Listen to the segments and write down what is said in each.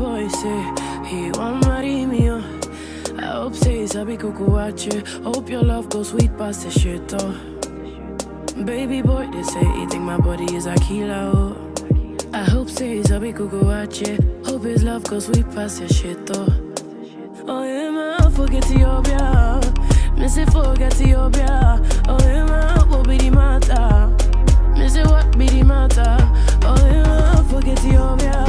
boy say he want marry me, oh. I hope say sabi kukuache. Hope your love goes sweet past the shit, oh. Baby boy, they say he think my body is a killer, oh. I hope say sabi kukuache. Hope his love goes sweet past the shit, oh. Oh yeah, man, forget Ethiopia. Missy forget Ethiopia. Oh yeah, man, what be the matter? Missy what be the matter? Oh yeah, man, forget Ethiopia.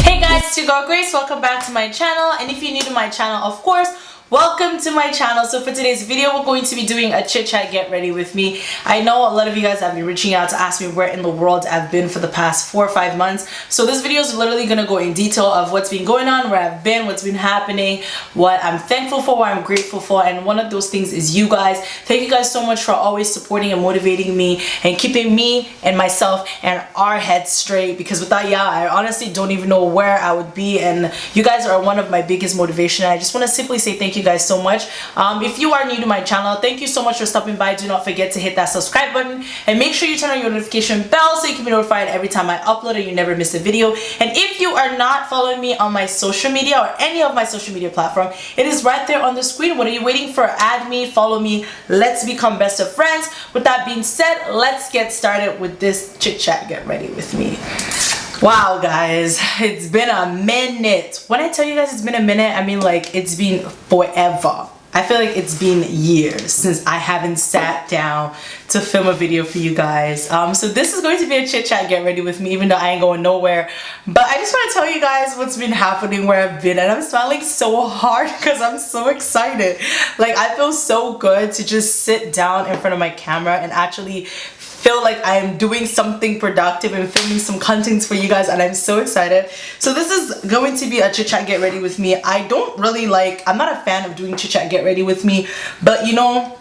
Hey guys, it's your girl Grace. Welcome back to my channel, and if you're new to my channel, of course, welcome to my channel. So for today's video, we're going to be doing a chit chat get ready with me. I know a lot of you guys have been reaching out to ask me where in the world I've been for the past 4 or 5 months. So this video is literally going to go in detail of what's been going on, where I've been, what's been happening, what I'm thankful for, what I'm grateful for, and one of those things is you guys. Thank you guys so much for always supporting and motivating me and keeping me and myself and our heads straight, because without y'all, I honestly don't even know where I would be, and you guys are one of my biggest motivation. I just want to simply say thank you guys so much. If you are new to my channel, thank you so much for stopping by. Do not forget to hit that subscribe button and make sure you turn on your notification bell so you can be notified every time I upload and you never miss a video. And if you are not following me on my social media or any of my social media platform, it is right there on the screen. What are you waiting for? Add me, follow me, let's become best of friends. With that being said, let's get started with this chit chat get ready with me. Wow guys, it's been a minute. When I tell you guys it's been a minute, I mean like it's been forever. I feel like it's been years since I haven't sat down to film a video for you guys. So this is going to be a chit chat get ready with me, even though I ain't going nowhere. But I just want to tell you guys what's been happening, where I've been, and I'm smiling so hard because I'm so excited. Like I feel so good to just sit down in front of my camera and actually feel like I am doing something productive and filming some content for you guys, and I'm so excited. So this is going to be a chit chat get ready with me. I'm not a fan of doing chit chat get ready with me, but you know,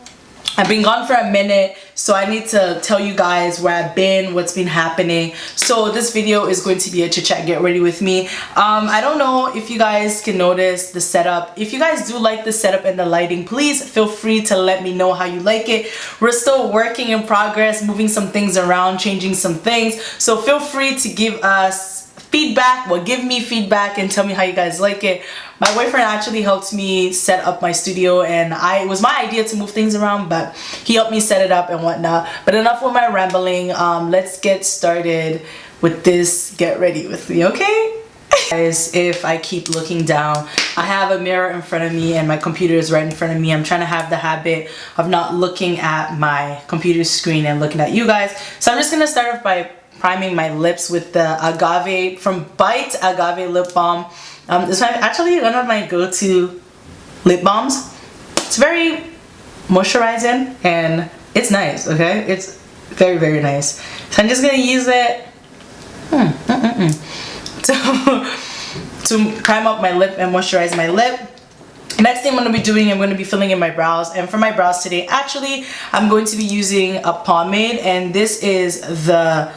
I've been gone for a minute, so I need to tell you guys where I've been, what's been happening. So this video is going to be a chit chat get ready with me. I don't know if you guys can notice the setup. If you guys do like the setup and the lighting, please feel free to let me know how you like it. We're still working in progress, moving some things around, changing some things. So feel free to give us feedback, give me feedback and tell me how you guys like it. My boyfriend actually helped me set up my studio, and it was my idea to move things around, but he helped me set it up and whatnot. But enough with my rambling. Let's get started with this get ready with me, okay? Guys, if I keep looking down, I have a mirror in front of me and my computer is right in front of me. I'm trying to have the habit of not looking at my computer screen and looking at you guys. So I'm just gonna start off by priming my lips with the Agave from Bite Agave Lip Balm. This is actually one of my go-to lip balms. It's very moisturizing and it's nice, okay? It's very, very nice. So I'm just gonna use it to prime up my lip and moisturize my lip. Next thing I'm going to be doing, I'm going to be filling in my brows. And for my brows today, actually, I'm going to be using a pomade, and this is the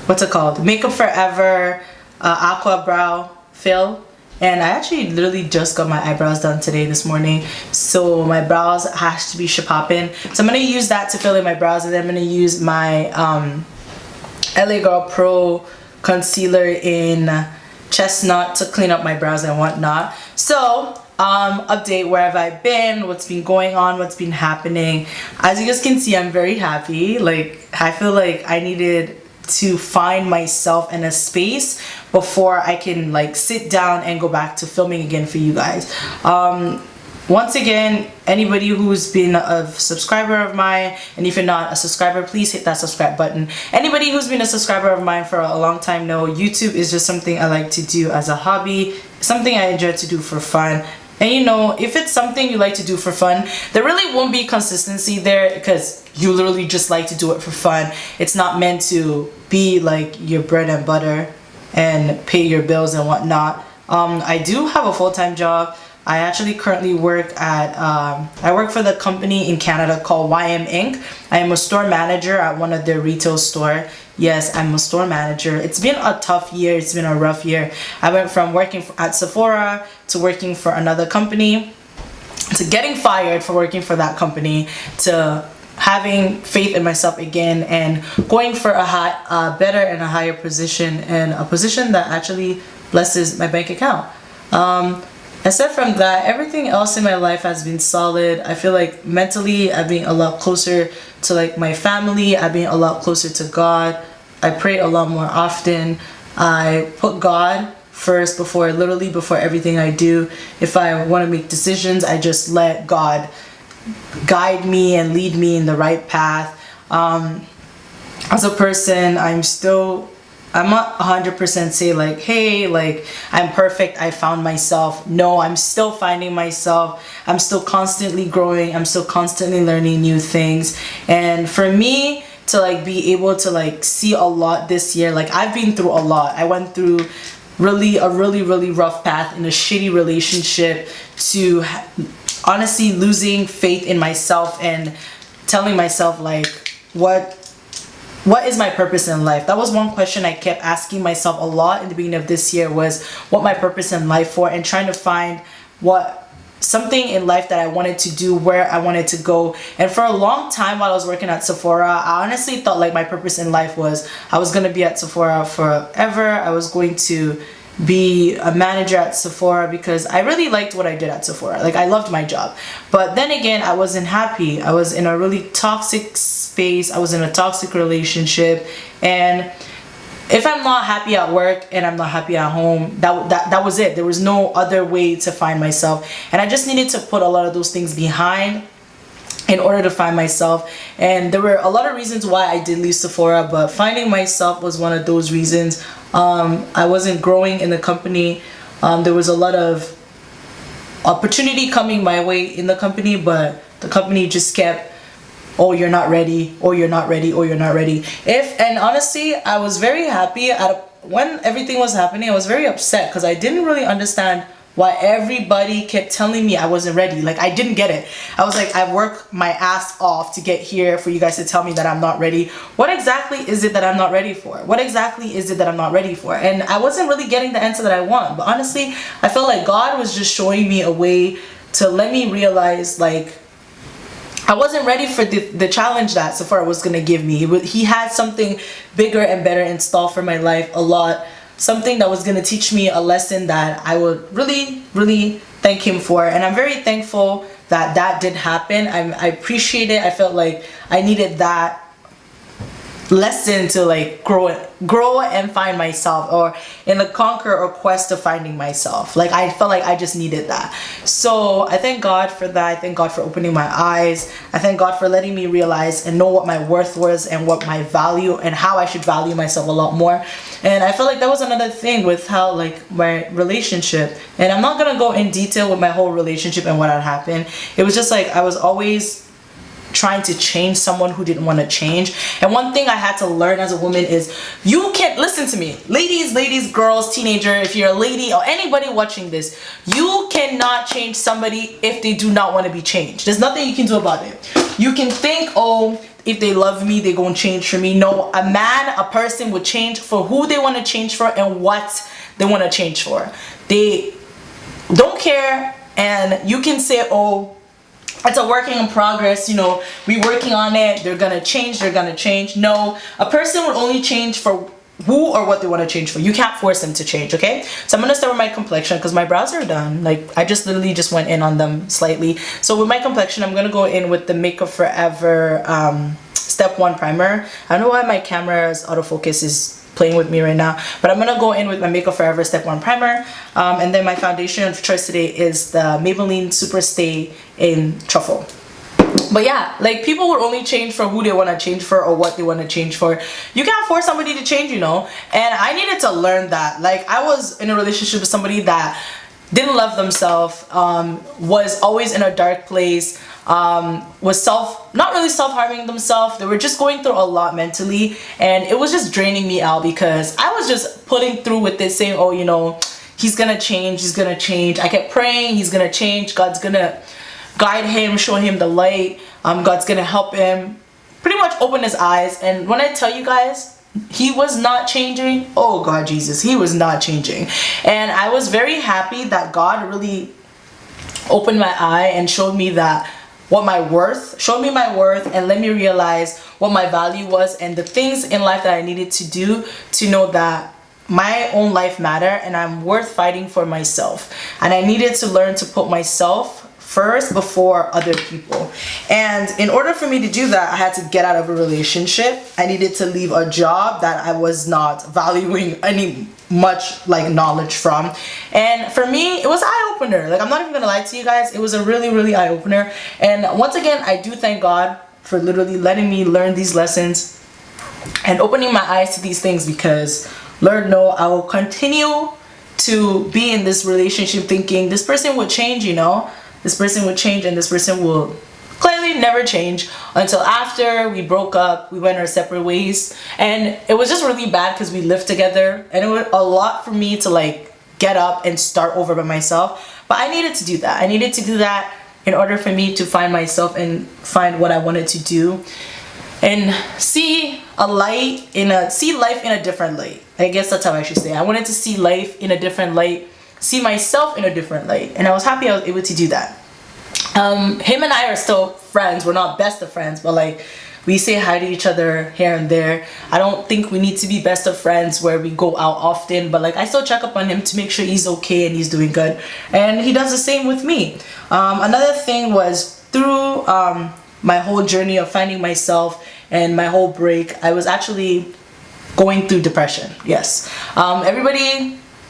what's it called? Makeup Forever Aqua Brow Fill. And I actually literally just got my eyebrows done today, this morning, so my brows has to be popping. So I'm going to use that to fill in my brows, and then I'm going to use my LA Girl Pro concealer in Chestnut to clean up my brows and whatnot. So update, where have I been, what's been going on, what's been happening. As you guys can see, I'm very happy. Like I feel like I needed to find myself in a space before I can like sit down and go back to filming again for you guys. Once again, anybody who's been a subscriber of mine, and if you're not a subscriber, please hit that subscribe button. Anybody who's been a subscriber of mine for a long time know YouTube is just something I like to do as a hobby, something I enjoy to do for fun. And you know, if it's something you like to do for fun, there really won't be consistency there, because you literally just like to do it for fun. It's not meant to be like your bread and butter and pay your bills and whatnot. I do have a full-time job. I actually currently work at, I work for the company in Canada called YM Inc. I am a store manager at one of their retail store. Yes, I'm a store manager. It's been a tough year. It's been a rough year. I went from working at Sephora to working for another company, to getting fired for working for that company, to having faith in myself again and going for a better and a higher position, and a position that actually blesses my bank account. Aside from that, everything else in my life has been solid. I feel like mentally I've been a lot closer to like my family. I've been a lot closer to God. I pray a lot more often. I put God first before everything I do. If I want to make decisions, I just let God guide me and lead me in the right path. As a person, I'm not 100% say like, hey, like I'm perfect, I found myself. No, I'm still finding myself. I'm still constantly growing. I'm still constantly learning new things. And for me to like be able to like see a lot this year, like I've been through a lot. I went through a really rough path in a shitty relationship to honestly losing faith in myself and telling myself like, what is my purpose in life? That was one question I kept asking myself a lot in the beginning of this year, was what my purpose in life for, and trying to find something in life that I wanted to do, where I wanted to go. And for a long time while I was working at Sephora, I honestly thought like my purpose in life was I was going to be at Sephora forever. I was going to be a manager at Sephora because I really liked what I did at Sephora. Like I loved my job. But then again, I wasn't happy. I was in a really toxic space. I was in a toxic relationship, and if I'm not happy at work and I'm not happy at home, that was it. There was no other way to find myself, and I just needed to put a lot of those things behind in order to find myself. And there were a lot of reasons why I did leave Sephora, but finding myself was one of those reasons. I wasn't growing in the company. There was a lot of opportunity coming my way in the company, but the company just kept, oh, you're not ready, oh, you're not ready, oh, you're not ready. And honestly, I was very happy when everything was happening. I was very upset because I didn't really understand why everybody kept telling me I wasn't ready. Like I didn't get it. I was like, I worked my ass off to get here for you guys to tell me that I'm not ready. What exactly is it that I'm not ready for? What exactly is it that I'm not ready for? And I wasn't really getting the answer that I want. But honestly, I felt like God was just showing me a way to let me realize like I wasn't ready for the challenge that Sephora was going to give me. He had something bigger and better in store for my life, something that was going to teach me a lesson that I would really thank him for. And I'm very thankful that did happen. I appreciate it. I felt like I needed that lesson to like grow and find myself, or in the conquer or quest of finding myself. Like I felt like I just needed that. So I thank God for that. I thank God for opening my eyes. I thank God for letting me realize and know what my worth was and what my value and how I should value myself a lot more. And I felt like that was another thing with how like my relationship, and I'm not gonna go in detail with my whole relationship and what had happened. It was just like I was always trying to change someone who didn't want to change. And one thing I had to learn as a woman is you can't, listen to me, ladies, girls, teenager, if you're a lady or anybody watching this, you cannot change somebody if they do not want to be changed. There's nothing you can do about it. You can think, oh, if they love me, they're gonna change for me. No, a person would change for who they want to change for and what they want to change for. They don't care. And you can say, oh, it's a working in progress, you know, we working on it, they're gonna change. No, a person will only change for who or what they want to change for. You can't force them to change, okay? So I'm gonna start with my complexion because my brows are done. Like I just literally just went in on them slightly. So with my complexion, I'm gonna go in with the Makeup Forever Step 1 primer. I don't know why my camera's autofocus is playing with me right now, but I'm gonna go in with my Makeup Forever Step 1 primer, and then my foundation of choice today is the Maybelline Super Stay in Truffle. But yeah, like people will only change for who they want to change for or what they want to change for. You can't force somebody to change, you know. And I needed to learn that. Like I was in a relationship with somebody that didn't love themselves, was always in a dark place, was not really self-harming themselves. They were just going through a lot mentally, and it was just draining me out because I was just putting through with this, saying, oh, you know, he's gonna change. I kept praying he's gonna change. God's gonna guide him, show him the light. God's gonna help him pretty much open his eyes. And when I tell you guys, he was not changing. Oh God, Jesus, he was not changing. And I was very happy that God really opened my eye and showed me my worth and let me realize what my value was and the things in life that I needed to do to know that my own life matter, and I'm worth fighting for myself, and I needed to learn to put myself first before other people. And in order for me to do that, I had to get out of a relationship. I needed to leave a job that I was not valuing any much like knowledge from. And for me, it was an eye-opener. Like, I'm not even gonna lie to you guys, it was a really eye-opener. And once again, I do thank God for literally letting me learn these lessons and opening my eyes to these things, because Lord know I will continue to be in this relationship thinking this person would change, you know, this person would change, and this person will clearly never change, until after we broke up, we went our separate ways. And it was just really bad because we lived together, and it was a lot for me to like get up and start over by myself. But I needed to do that. I needed to do that in order for me to find myself and find what I wanted to do, and see life in a different light. I guess that's how I should say. I wanted to see life in a different light, see myself in a different light, and I was happy I was able to do that. Him and I are still friends. We're not best of friends, but like, we say hi to each other here and there. I don't think we need to be best of friends where we go out often, but like, I still check up on him to make sure he's okay and he's doing good, and he does the same with me. Another thing was, through my whole journey of finding myself and my whole break, I was actually going through depression. Yes.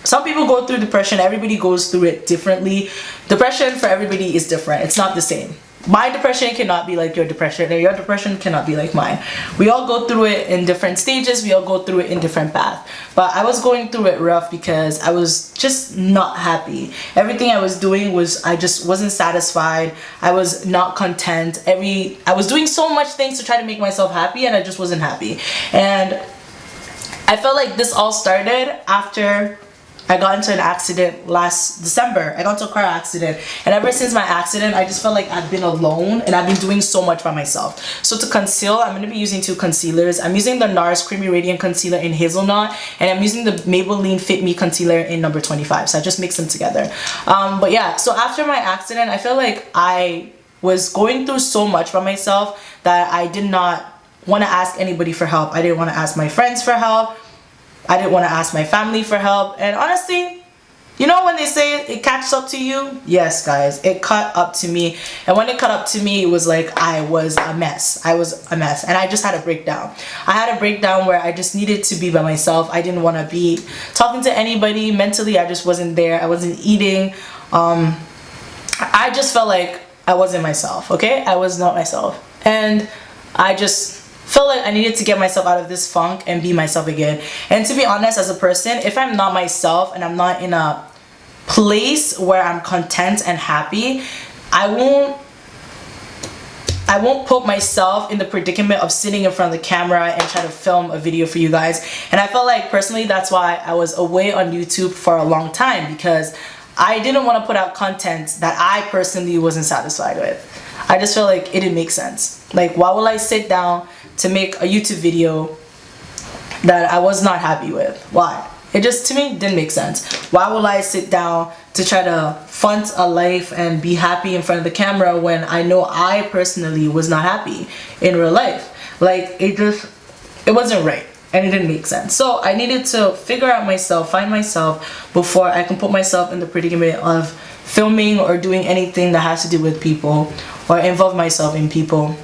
Some people go through depression. Everybody goes through it differently. Depression for everybody is different. It's not the same. My depression cannot be like your depression, or your depression cannot be like mine. We all go through it in different stages. We all go through it in different paths. But I was going through it rough because I was just not happy. Everything I was doing was, I just wasn't satisfied. I was not content. I was doing so much things to try to make myself happy, and I just wasn't happy. And I felt like this all started after I got into an accident last December. I got into a car accident, and ever since my accident, I just felt like I've been alone, and I've been doing so much by myself. So to conceal, I'm going to be using two concealers. I'm using the NARS Creamy Radiant Concealer in Hazelnut, and I'm using the Maybelline Fit Me Concealer in number 25. So I just mix them together. But yeah, so after my accident, I feel like I was going through so much by myself that I did not want to ask anybody for help. I didn't want to ask my friends for help. I didn't want to ask my family for help. And honestly, you know when they say it catches up to you? Yes, guys, it caught up to me. And when it caught up to me, it was like I was a mess. I was a mess. And I just had a breakdown. I had a breakdown where I just needed to be by myself. I didn't want to be talking to anybody. Mentally, I just wasn't there. I wasn't eating. I just felt like I wasn't myself, okay? I was not myself. And I just felt like I needed to get myself out of this funk and be myself again. And to be honest, as a person, if I'm not myself and I'm not in a place where I'm content and happy, I won't put myself in the predicament of sitting in front of the camera and try to film a video for you guys. And I felt like personally that's why I was away on YouTube for a long time, because I didn't want to put out content that I personally wasn't satisfied with. I just felt like it didn't make sense. Like, why will I sit down to make a YouTube video that I was not happy with? Why? It just, to me, didn't make sense. Why will I sit down to try to front a life and be happy in front of the camera when I know I personally was not happy in real life? Like, it wasn't right, and it didn't make sense. So I needed to figure out myself, find myself, before I can put myself in the predicament of filming or doing anything that has to do with people or involve myself in people.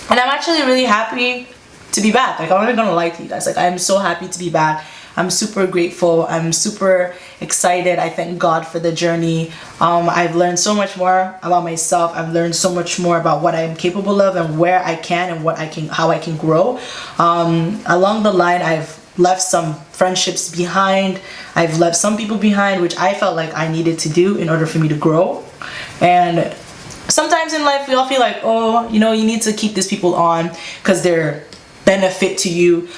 And I'm actually really happy to be back. Like, I'm not gonna lie to you guys. Like, I'm so happy to be back. I'm super grateful. I'm super excited. I thank God for the journey. I've learned so much more about myself. I've learned so much more about what I'm capable of and where I can and how I can grow. Along the line, I've left some friendships behind. I've left some people behind, which I felt like I needed to do in order for me to grow. And sometimes in life, we all feel like, oh, you know, you need to keep these people on because they're benefit to you.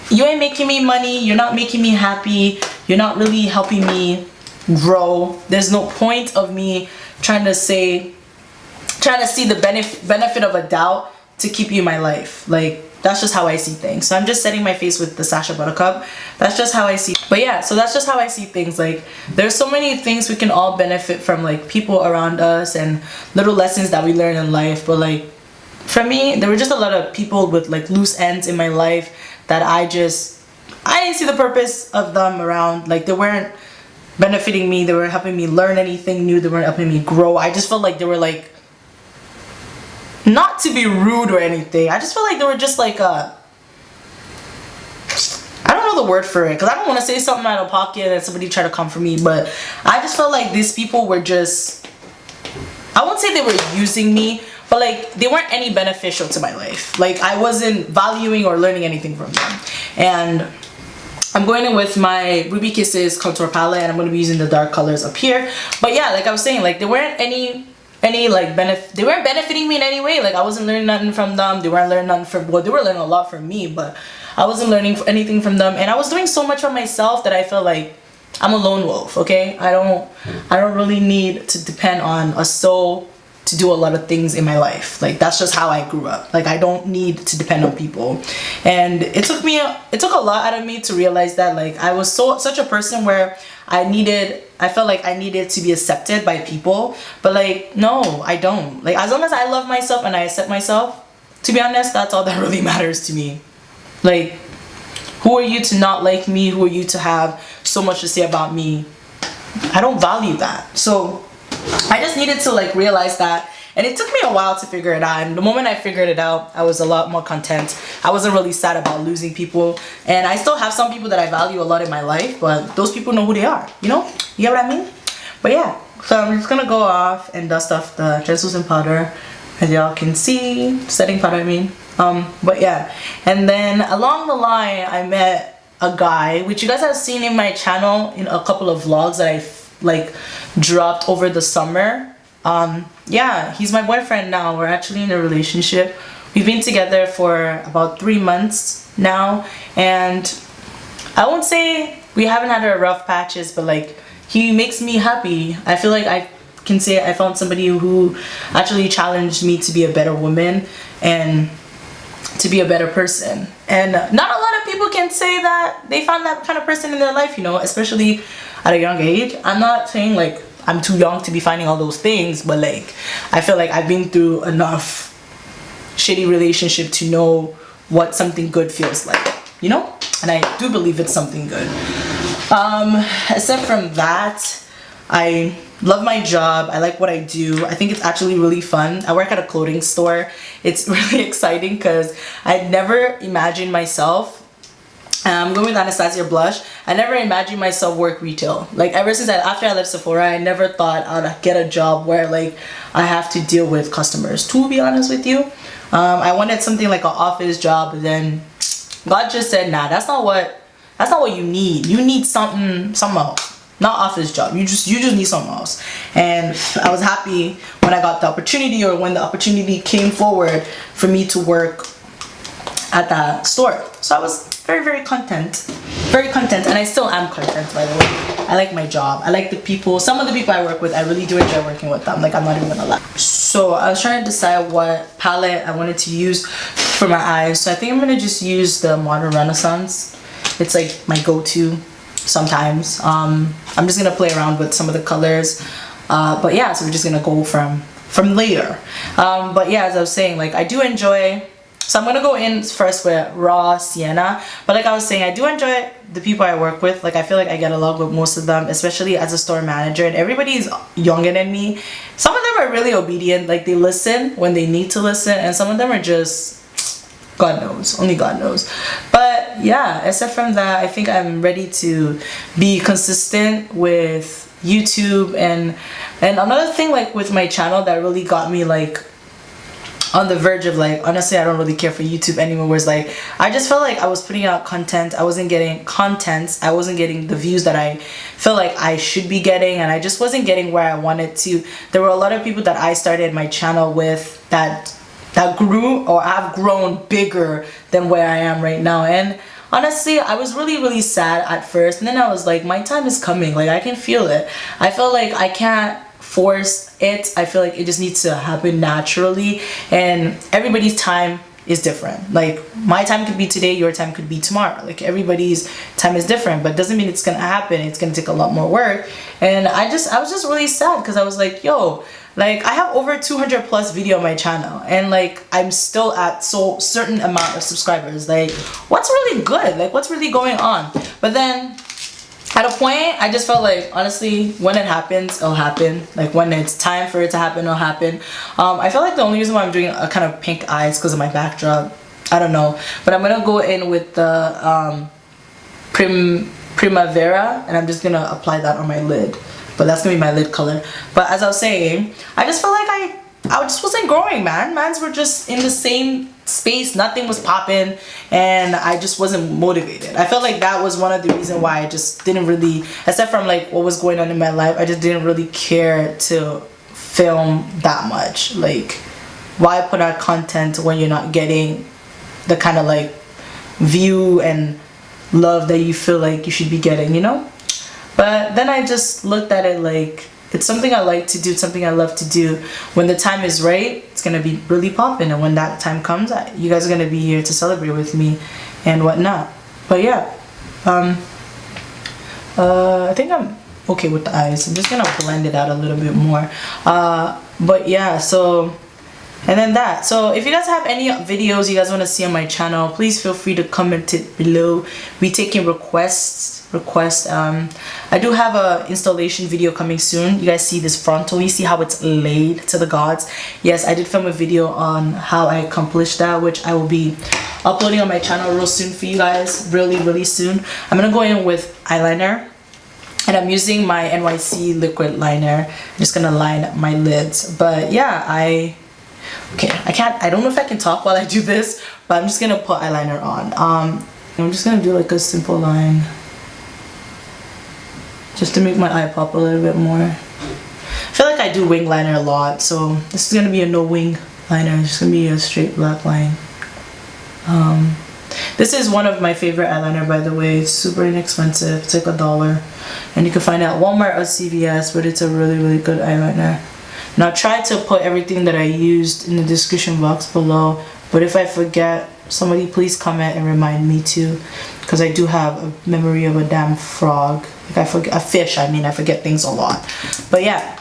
You ain't making me money. You're not making me happy. You're not really helping me grow. There's no point of me trying to see the benefit of a doubt to keep you in my life. Like, that's just how I see things. So I'm just setting my face with the Sasha Buttercup. That's just how I see. But yeah, so that's just how I see things. Like, there's so many things we can all benefit from, like people around us and little lessons that we learn in life. But like, for me, there were just a lot of people with like loose ends in my life that I I didn't see the purpose of them around. Like, they weren't benefiting me, they weren't helping me learn anything new, they weren't helping me grow. I just felt like they were like, not to be rude or anything, I just felt like they were just like I don't know the word for it, because I don't want to say something out of pocket and somebody try to come for me, but I just felt like these people were just, I won't say they were using me, but like they weren't any beneficial to my life. Like, I wasn't valuing or learning anything from them. And I'm going in with my Ruby Kisses contour palette, and I'm going to be using the dark colors up here. But yeah, like I was saying, like, they weren't like they weren't benefiting me in any way. Like, I wasn't learning nothing from them. They weren't learning nothing from, well, they were learning a lot from me, but I wasn't learning anything from them. And I was doing so much for myself that I felt like I'm a lone wolf. Okay, I don't really need to depend on a soul to do a lot of things in my life. Like, that's just how I grew up. Like, I don't need to depend on people. And it took a lot out of me to realize that, like, I was such a person where I felt like I needed to be accepted by people, but like, no, I don't. Like, as long as I love myself and I accept myself, to be honest, that's all that really matters to me. Like, who are you to not like me? Who are you to have so much to say about me? I don't value that. So I just needed to like realize that, and it took me a while to figure it out. And the moment I figured it out, I was a lot more content. I wasn't really sad about losing people, and I still have some people that I value a lot in my life, but those people know who they are, you know? You get what I mean? But yeah, so I'm just gonna go off and dust off the translucent powder, as y'all can see, setting powder I mean. But yeah, and then along the line I met a guy, which you guys have seen in my channel in a couple of vlogs that I like dropped over the summer. Yeah, he's my boyfriend now. We're actually in a relationship. We've been together for about 3 months now, and I won't say we haven't had our rough patches, but like, he makes me happy. I feel like I can say I found somebody who actually challenged me to be a better woman and to be a better person. And not a lot of people can say that they found that kind of person in their life, you know, especially at a young age. I'm not saying like I'm too young to be finding all those things, but like, I feel like I've been through enough shitty relationship to know what something good feels like, you know? And I do believe it's something good. Except from that, I love my job. I like what I do. I think it's actually really fun. I work at a clothing store. It's really exciting because I never imagined myself, I'm going with Anastasia Blush, I never imagined myself work retail. Like, ever since after I left Sephora, I never thought I'd get a job where like I have to deal with customers, to be honest with you. I wanted something like an office job, but then God just said, nah, that's not what you need. You need something else. Not office job. You just need something else. And I was happy when I got the opportunity, or when the opportunity came forward for me to work at that store. So I was very, very content, and I still am content, by the way. I like my job. I like the people. Some of the people I work with, I really do enjoy working with them. Like, I'm not even gonna lie. So I was trying to decide what palette I wanted to use for my eyes. So I think I'm gonna just use the Modern Renaissance. It's like my go-to sometimes. I'm just gonna play around with some of the colors, but yeah, so we're just gonna go from later. But yeah, as I was saying, like, I do enjoy, so I'm gonna go in first with Raw Sienna, but like I was saying, I do enjoy the people I work with. Like, I feel like I get along with most of them, especially as a store manager, and everybody is younger than me. Some of them are really obedient, like they listen when they need to listen, and some of them are just, God knows, only God knows. But yeah, except from that, I think I'm ready to be consistent with YouTube. And another thing, like with my channel, that really got me like on the verge of like, honestly, I don't really care for YouTube anymore, was like, I just felt like I was putting out content, I wasn't getting the views that I feel like I should be getting, and I just wasn't getting where I wanted to. There were a lot of people that I started my channel with that grew, or have grown bigger than where I am right now. And honestly, I was really, really sad at first, and then I was like, my time is coming. Like, I can feel it. I feel like I can't force it. I feel like it just needs to happen naturally, and everybody's time is different. Like my time could be today, your time could be tomorrow. Like everybody's time is different, but doesn't mean it's gonna happen. It's gonna take a lot more work. And I was just really sad because I was like, yo, like I have over 200 plus video on my channel, and like I'm still at so certain amount of subscribers. Like what's really good? Like what's really going on? But then at a point, I just felt like, honestly, when it happens, it'll happen. Like when it's time for it to happen, it'll happen. I feel like the only reason why I'm doing a kind of pink eyes because of my backdrop. I don't know, but I'm gonna go in with the Primavera, and I'm just gonna apply that on my lid. But that's gonna be my lid color. But as I was saying, I just felt like I just wasn't growing, man. Mans were just in the same space, nothing was popping, and I just wasn't motivated. I felt like that was one of the reasons why I just didn't really, aside from like what was going on in my life, I just didn't really care to film that much. Like, why put out content when you're not getting the kind of like view and love that you feel like you should be getting, you know? But then I just looked at it like, it's something I like to do, something I love to do. When the time is right, it's gonna be really popping, and when that time comes, you guys are gonna be here to celebrate with me and whatnot. But yeah, I think I'm okay with the eyes. I'm just gonna blend it out a little bit more. But yeah, so, and then that. So if you guys have any videos you guys want to see on my channel, please feel free to comment it below. We taking requests. I do have a installation video coming soon. You guys see this frontal, you see how it's laid to the gods. Yes, I did film a video on how I accomplished that, which I will be uploading on my channel real soon for you guys, really soon. I'm gonna go in with eyeliner, and I'm using my NYC liquid liner. I'm just gonna line my lids. But yeah, I don't know if I can talk while I do this, but I'm just gonna put eyeliner on. I'm just gonna do like a simple line, just to make my eye pop a little bit more. I feel like I do wing liner a lot, so this is gonna be a no wing liner. It's just gonna be a straight black line. This is one of my favorite eyeliner, by the way. It's super inexpensive. It's like $1, and you can find it at Walmart or CVS, but it's a really good eyeliner. Now, try to put everything that I used in the description box below, but if I forget, somebody please comment and remind me too, because I do have a memory of a damn frog. Like I forget a fish. I forget things a lot. But yeah,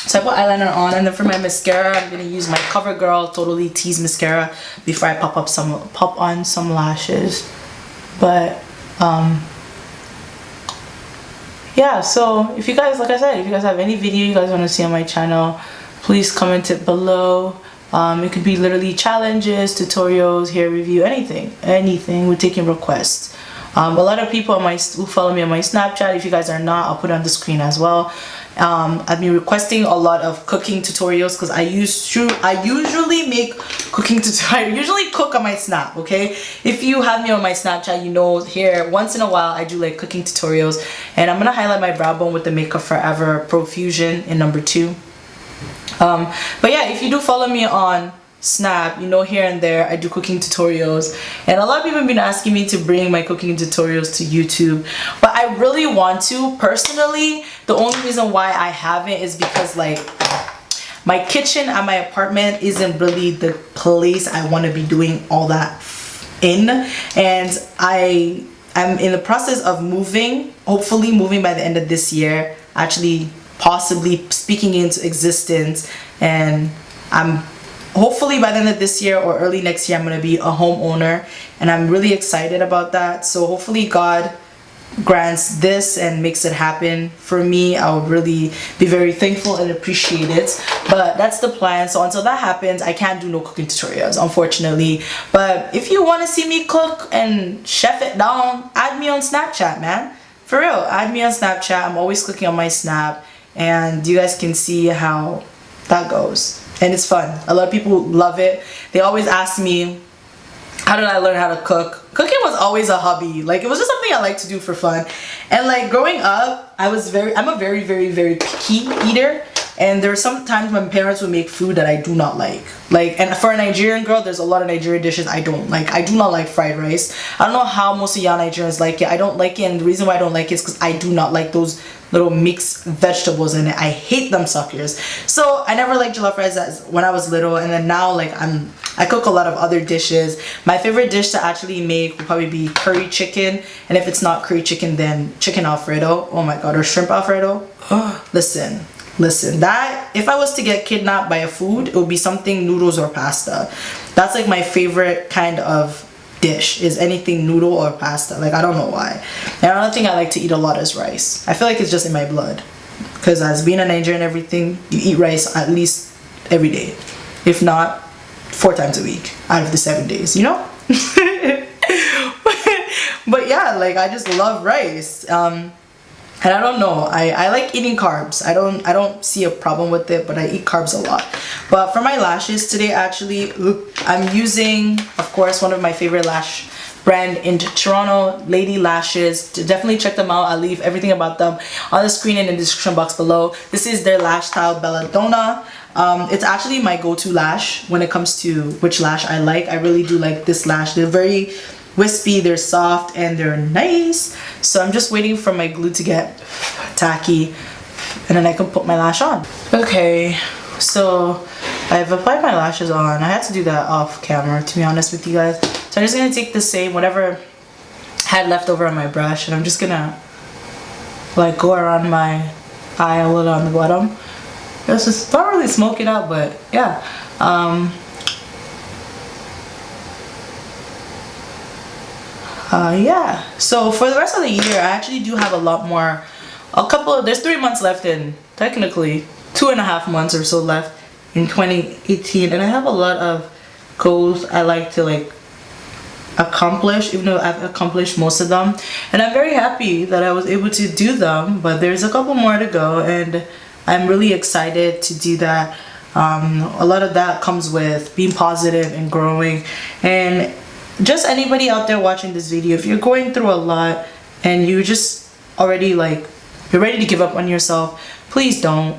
so I put eyeliner on, and then for my mascara, I'm gonna use my CoverGirl Totally Tease mascara before I pop on some lashes. But yeah, so if you guys, like I said, if you guys have any video you guys want to see on my channel, please comment it below. It could be literally challenges, tutorials, hair review, anything. We're taking requests. A lot of people who follow me on my Snapchat, if you guys are not, I'll put it on the screen as well. I've been requesting a lot of cooking tutorials because I usually make cooking tutorials. I usually cook on my Snap, okay? If you have me on my Snapchat, you know here once in a while I do like cooking tutorials, and I'm gonna highlight my brow bone with the Makeup Forever Pro Fusion in number 2. But yeah, if you do follow me on Snap, you know here and there I do cooking tutorials, and a lot of people have been asking me to bring my cooking tutorials to YouTube, but I really want to personally. The only reason why I haven't is because like my kitchen at my apartment isn't really the place I want to be doing all that in, and I'm in the process of moving, hopefully moving by the end of this year, actually possibly speaking into existence, and I'm hopefully by the end of this year or early next year I'm going to be a homeowner, and I'm really excited about that. So hopefully God grants this and makes it happen for me. I would really be very thankful and appreciate it, but that's the plan. So until that happens, I can't do no cooking tutorials, unfortunately. But if you want to see me cook and chef it down, add me on Snapchat, man. For real, add me on Snapchat. I'm always cooking on my Snap, and you guys can see how that goes, and it's fun. A lot of people love it. They always ask me, how did I learn how to cook? Cooking was always a hobby. Like, it was just something I like to do for fun. And like growing up, I'm a very picky eater, and there are some times when parents would make food that I do not like. Like, and for a Nigerian girl, there's a lot of Nigerian dishes I don't like. I do not like fried rice. I don't know how most of y'all Nigerians like it. I don't like it, and the reason why I don't like it is because I do not like those little mixed vegetables in it. I hate them suckers. So I never liked jollof rice as when I was little, and then now like I cook a lot of other dishes. My favorite dish to actually make would probably be curry chicken, and if it's not curry chicken, then chicken alfredo. Oh my god, or shrimp alfredo. Listen, that if I was to get kidnapped by a food, it would be something noodles or pasta. That's like my favorite kind of dish, is anything noodle or pasta. Like, I don't know why. And another thing I like to eat a lot is rice. I feel like it's just in my blood, because as being a Nigerian and everything, you eat rice at least every day, if not 4 times a week out of the 7 days, you know. But yeah, like I just love rice. And I don't know, I like eating carbs. I don't see a problem with it, but I eat carbs a lot. But for my lashes today, actually, I'm using, of course, one of my favorite lash brand in Toronto, Lady Lashes. Definitely check them out. I'll leave everything about them on the screen and in the description box below. This is their lash style, Belladonna. It's actually my go-to lash when it comes to which lash I like. I really do like this lash. They're very wispy, they're soft, and they're nice. So I'm just waiting for my glue to get tacky, and then I can put my lash on. Okay, so I've applied my lashes on. I had to do that off camera, to be honest with you guys. So I'm just gonna take the same, whatever I had left over on my brush, and I'm just gonna like go around my eye a little on the bottom. It's just not really smoke it out, but yeah. Yeah, so for the rest of the year, I actually do have a lot more, there's 3 months left, and technically 2.5 months or so left in 2018, and I have a lot of goals I like to like accomplish, even though I've accomplished most of them, and I'm very happy that I was able to do them, but there's a couple more to go, and I'm really excited to do that. A lot of that comes with being positive and growing. And just anybody out there watching this video, if you're going through a lot and you just already like, you're ready to give up on yourself, please don't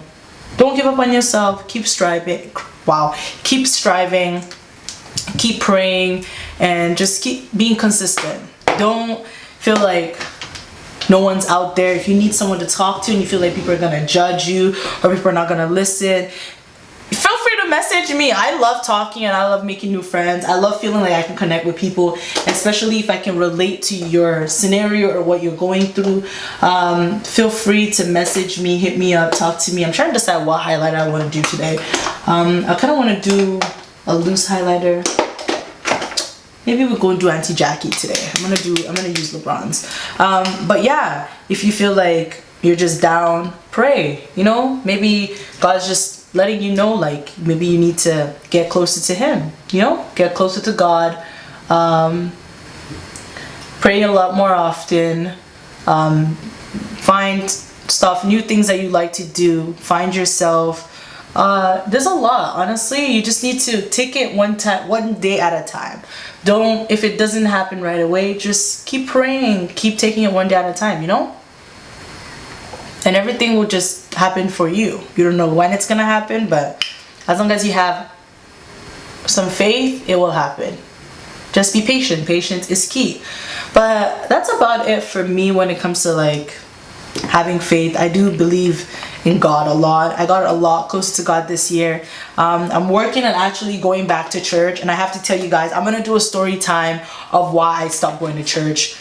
give up on yourself. Keep striving. Keep striving, keep praying, and just keep being consistent. Don't feel like no one's out there. If you need someone to talk to and you feel like people are gonna judge you or people are not gonna listen, feel free to message me. I love talking and I love making new friends. I love feeling like I can connect with people, especially if I can relate to your scenario or what you're going through. Feel free to message me, hit me up, talk to me. I'm trying to decide what highlighter I want to do today. I kind of want to do a loose highlighter. Maybe we're going to do anti-Jackie today. I'm gonna use LeBron's. But yeah, if you feel like you're just down, pray. You know, maybe God's just letting you know, like maybe you need to get closer to Him. You know, get closer to God. Pray a lot more often. Find new things that you like to do. Find yourself. There's a lot, honestly. You just need to take it one day at a time. If it doesn't happen right away, just keep praying, keep taking it one day at a time, you know? And everything will just happen for you. You don't know when it's gonna happen, but as long as you have some faith, it will happen. Just be patient. Patience is key. But that's about it for me when it comes to like having faith. I do believe in God a lot. I got a lot closer to God this year. I'm working on actually going back to church, and I have to tell you guys, I'm gonna do a story time of why I stopped going to church.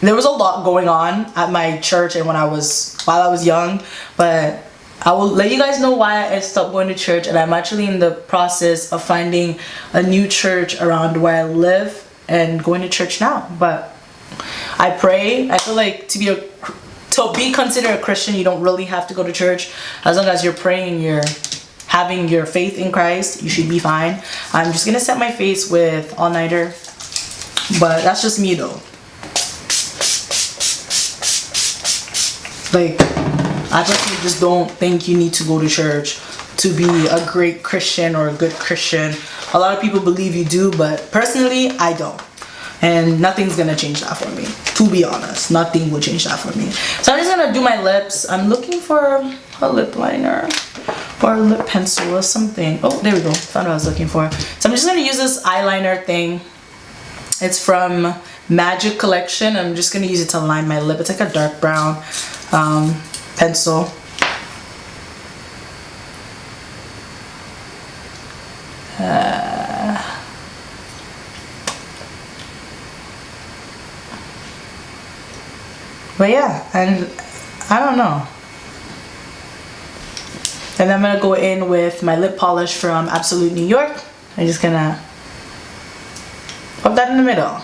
There was a lot going on at my church and while I was young, but I will let you guys know why I stopped going to church, and I'm actually in the process of finding a new church around where I live and going to church now. But I pray. I feel like to be considered a Christian, you don't really have to go to church. As long as you're praying and you're having your faith in Christ, you should be fine. I'm just gonna set my face with all-nighter, but that's just me though. Like, I personally just don't think you need to go to church to be a great Christian or a good Christian. A lot of people believe you do, but personally, I don't. And nothing's gonna change that for me. To be honest, nothing will change that for me. So I'm just gonna do my lips. I'm looking for a lip liner or a lip pencil or something. Oh, there we go. Found what I was looking for. So I'm just gonna use this eyeliner thing. It's from Magic Collection. I'm just gonna use it to line my lip. It's like a dark brown pencil. But yeah, and I don't know. And I'm gonna go in with my lip polish from Absolute New York. I'm just gonna pop that in the middle.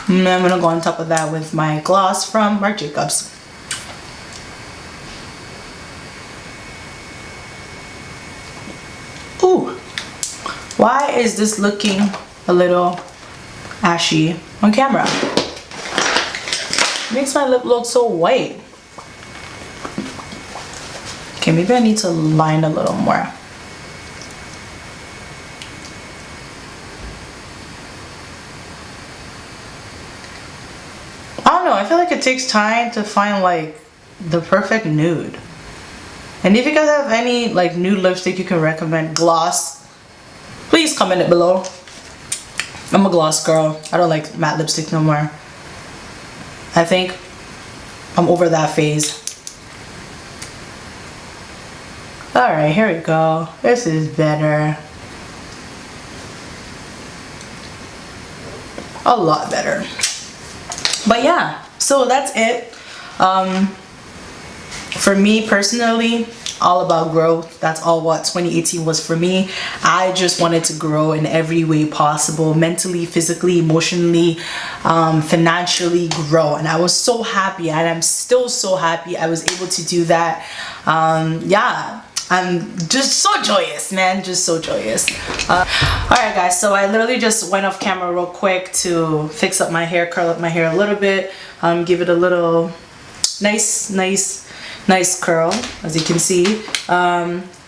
And I'm gonna go on top of that with my gloss from Marc Jacobs. Ooh, why is this looking a little ashy on camera? Makes my lip look so white. Okay, maybe I need to line a little more. I don't know, I feel like it takes time to find like the perfect nude. And if you guys have any like nude lipstick you can recommend, gloss, please comment it below. I'm a gloss girl. I don't like matte lipstick no more. I think I'm over that phase. Alright, here we go. This is better. A lot better. But yeah, so that's it. For me personally, all about growth. That's all what 2018 was for me. I just wanted to grow in every way possible, mentally, physically, emotionally, financially grow. And I was so happy, and I'm still so happy I was able to do that. Yeah, I'm just so joyous, man, just so joyous. Alright guys, so I literally just went off camera real quick to fix up my hair, curl up my hair a little bit, give it a little nice curl, as you can see.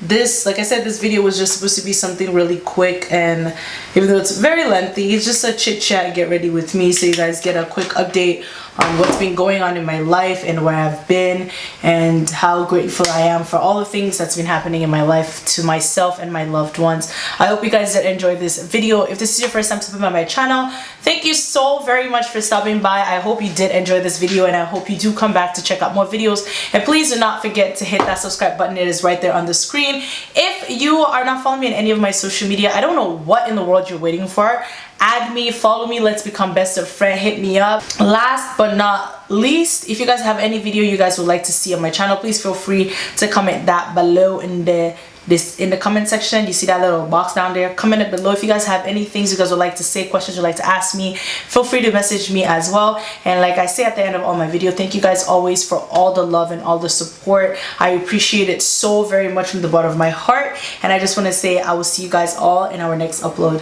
This, like I said, this video was just supposed to be something really quick, and even though it's very lengthy, it's just a chit chat, get ready with me, so you guys get a quick update on what's been going on in my life and where I've been, and how grateful I am for all the things that's been happening in my life to myself and my loved ones. I hope you guys did enjoy this video. If this is your first time stopping by my channel, thank you so very much for stopping by. I hope you did enjoy this video, and I hope you do come back to check out more videos. And please do not forget to hit that subscribe button. It is right there on the screen. If you are not following me on any of my social media, I don't know what in the world you're waiting for. Add me, follow me, let's become best of friends, hit me up. Last but not least, if you guys have any video you guys would like to see on my channel, please feel free to comment that below in the comment section. You see that little box down there? Comment it below. If you guys have any things you guys would like to say, questions you'd like to ask me, feel free to message me as well. And like I say at the end of all my video, thank you guys always for all the love and all the support. I appreciate it so very much from the bottom of my heart, and I just want to say I will see you guys all in our next upload.